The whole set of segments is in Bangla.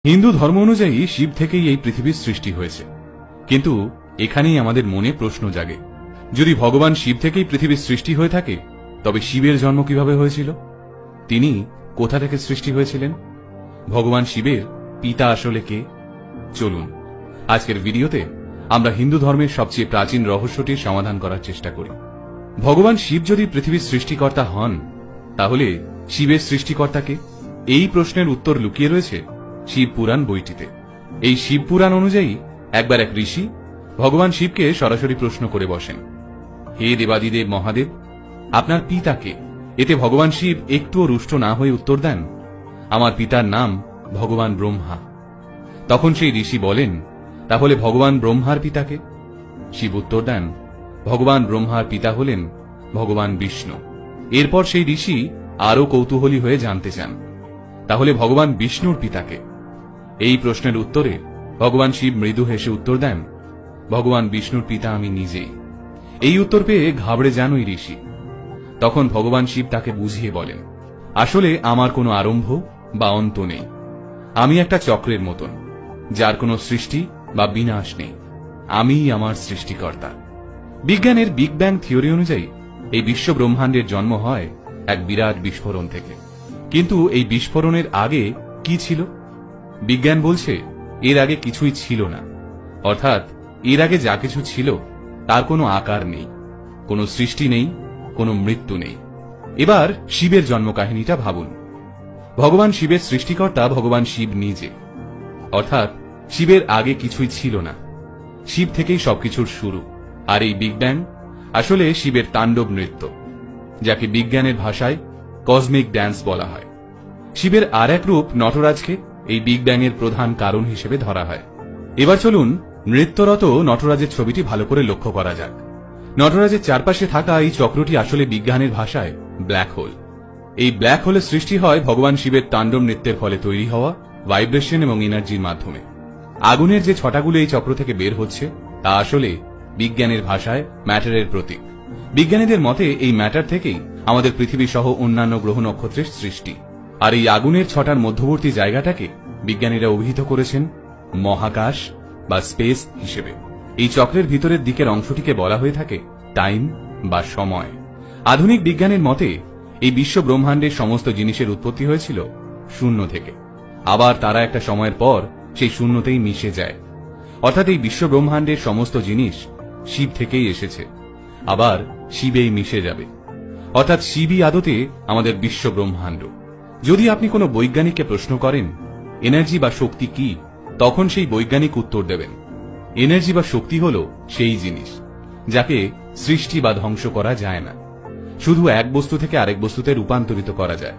হিন্দু ধর্ম অনুযায়ী শিব থেকেই এই পৃথিবীর সৃষ্টি হয়েছে, কিন্তু এখানেই আমাদের মনে প্রশ্ন জাগে, যদি ভগবান শিব থেকেই পৃথিবীর সৃষ্টি হয়ে থাকে, তবে শিবের জন্ম কিভাবে হয়েছিল? তিনি কোথা থেকে সৃষ্টি হয়েছিলেন? ভগবান শিবের পিতা আসলে কে? চলুন আজকের ভিডিওতে আমরা হিন্দু ধর্মের সবচেয়ে প্রাচীন রহস্যটির সমাধান করার চেষ্টা করি। ভগবান শিব যদি পৃথিবীর সৃষ্টিকর্তা হন, তাহলে শিবের সৃষ্টিকর্তাকে? এই প্রশ্নের উত্তর লুকিয়ে রয়েছে শিব পুরাণ বইটিতে। এই শিব পুরাণ অনুযায়ী একবার এক ঋষি ভগবান শিবকে সরাসরি প্রশ্ন করে বসেন, হে দেবাদিদেব মহাদেব, আপনার পিতা কে? এতে ভগবান শিব একটুও রুষ্ট না হয়ে উত্তর দেন, আমার পিতার নাম ভগবান ব্রহ্মা। তখন সেই ঋষি বলেন, তাহলে ভগবান ব্রহ্মার পিতাকে? শিব উত্তর দেন, ভগবান ব্রহ্মার পিতা হলেন ভগবান বিষ্ণু। এরপর সেই ঋষি আরো কৌতূহলী হয়ে জানতে চান, তাহলে ভগবান বিষ্ণুর পিতাকে? এই প্রশ্নের উত্তরে ভগবান শিব মৃদু হেসে উত্তর দেন, ভগবান বিষ্ণুর পিতা আমি নিজেই। এই উত্তর পেয়ে ঘাবড়ে যান ওই ঋষি। তখন ভগবান শিব তাকে বুঝিয়ে বলেন, আসলে আমার কোনো আরম্ভ বা অন্ত নেই, আমি একটা চক্রের মতন, যার কোনো সৃষ্টি বা বিনাশ নেই, আমিই আমার সৃষ্টিকর্তা। বিজ্ঞানের বিগ ব্যাং থিওরি অনুযায়ী এই বিশ্ব ব্রহ্মাণ্ডের জন্ম হয় এক বিরাট বিস্ফোরণ থেকে। কিন্তু এই বিস্ফোরণের আগে কি ছিল? বিজ্ঞান বলছে এর আগে কিছুই ছিল না, অর্থাৎ এর আগে যা কিছু ছিল তার কোনো আকার নেই, কোনো সৃষ্টি নেই, কোনো মৃত্যু নেই। এবার শিবের জন্ম কাহিনীটা ভাবুন। ভগবান শিবের সৃষ্টিকর্তা ভগবান শিব নিজে, অর্থাৎ শিবের আগে কিছুই ছিল না, শিব থেকেই সবকিছুর শুরু। আর এই বিগ ব্যাং আসলে শিবের তাণ্ডব নৃত্য, যাকে বিজ্ঞানের ভাষায় কসমিক ড্যান্স বলা হয়। শিবের আর এক রূপ নটরাজকে এই বিগ ব্যাং এর প্রধান কারণ হিসেবে ধরা হয়। এবার চলুন নৃত্যরত নটরাজের ছবিটি ভালো করে লক্ষ্য করা যাক। নটরাজের চারপাশে থাকা এই চক্রটি আসলে বিজ্ঞানের ভাষায় ব্ল্যাক হোল। এই ব্ল্যাক হোলের সৃষ্টি হয় ভগবান শিবের তাণ্ডব নৃত্যের ফলে তৈরি হওয়া ভাইব্রেশন এবং এনার্জির মাধ্যমে। আগুনের যে ছটাগুলো এই চক্র থেকে বের হচ্ছে, তা আসলে বিজ্ঞানের ভাষায় ম্যাটারের প্রতীক। বিজ্ঞানীদের মতে এই ম্যাটার থেকেই আমাদের পৃথিবী সহ অন্যান্য গ্রহ নক্ষত্রের সৃষ্টি। আর এই আগুনের ছটার মধ্যবর্তী জায়গাটাকে বিজ্ঞানীরা অভিহিত করেছেন মহাকাশ বা স্পেস হিসেবে। এই চক্রের ভিতরের দিকের অংশটিকে বলা হয়ে থাকে টাইম বা সময়। আধুনিক বিজ্ঞানের মতে এই বিশ্ব ব্রহ্মাণ্ডের সমস্ত জিনিসের উৎপত্তি হয়েছিল শূন্য থেকে, আবার তারা একটা সময়ের পর সেই শূন্যতেই মিশে যায়। অর্থাৎ এই বিশ্ব ব্রহ্মাণ্ডের সমস্ত জিনিস শিব থেকেই এসেছে, আবার শিবেই মিশে যাবে। অর্থাৎ শিবই আদতে আমাদের বিশ্ব ব্রহ্মাণ্ড। যদি আপনি কোনো বৈজ্ঞানিককে প্রশ্ন করেন এনার্জি বা শক্তি কি, তখন সেই বৈজ্ঞানিক উত্তর দেবেন, এনার্জি বা শক্তি হল সেই জিনিস যাকে সৃষ্টি বা ধ্বংস করা যায় না, শুধু এক বস্তু থেকে আরেক বস্তুতে রূপান্তরিত করা যায়।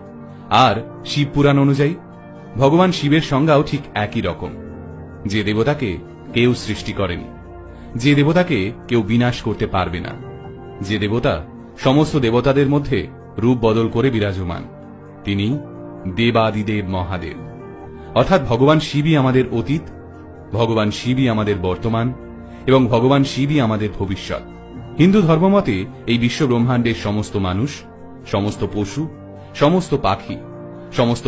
আর শিব পুরাণ অনুযায়ী ভগবান শিবের সংজ্ঞাও ঠিক একই রকম, যে দেবতাকে কেউ সৃষ্টি করেনি, যে দেবতাকে কেউ বিনাশ করতে পারবে না, যে দেবতা সমস্ত দেবতাদের মধ্যে রূপ বদল করে বিরাজমান, তিনি দেবাদিদেব মহাদেব। অর্থাৎ ভগবান শিবই আমাদের অতীত, ভগবান শিবই আমাদের বর্তমান এবং ভগবান শিবই আমাদের ভবিষ্যৎ। হিন্দু ধর্মমতে এই বিশ্ব ব্রহ্মাণ্ডের সমস্ত মানুষ, সমস্ত পশু, সমস্ত পাখি, সমস্ত